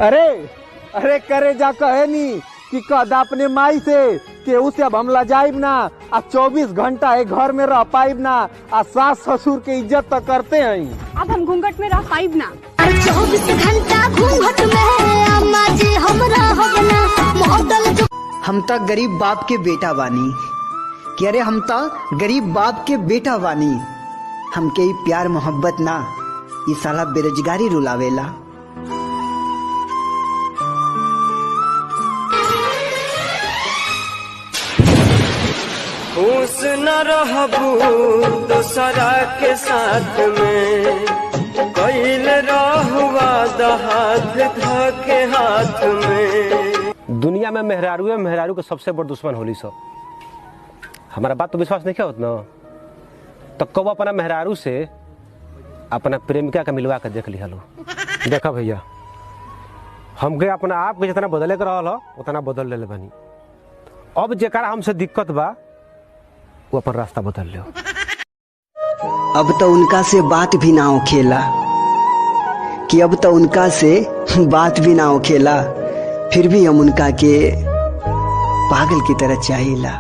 अरे अरे करे जा कहे नी कि कदा अपने माई से केहू से अब हम लजाइब ना, आ 24 घंटा एक घर में रह पाइब ना, आ सास ससुर के इज्जत तो करते हैं। अब हम घूंघट में रह पाइब ना। 24 घंटा घूंघट में अम्मा जी हमरा हबना मॉडल। हम तो गरीब बाप के बेटा बानी कि अरे हम तो गरीब बाप के बेटा बानी। हमके ही प्यार मोहब्बत ना, ये साला बेरोजगारी रुलावेला। खुश न रहबू दोसरा के साथ में, कैल रहुआ हाथ धके हाथ में। दुनिया में मेहरारू के सबसे बड़ दुश्मन होली सब। हमारा बात तो विश्वास नहीं क्या होता ना, तो कब अपना मेहरारू से अपना प्रेमिका का मिलवा कर देख लिया लो। देखा भैया, हमके अपना आप के जितना बदले कर रहा उतना बदल ले बनी। अब जेकरा हमसे दिक्कत बा वो अपन रास्ता बदल लो। अब तो उनका से बात भी ना हो खेला कि अब तो उनका से बात भी ना हो खेला, फिर भी हम उनका के पागल की तरह चाहिला।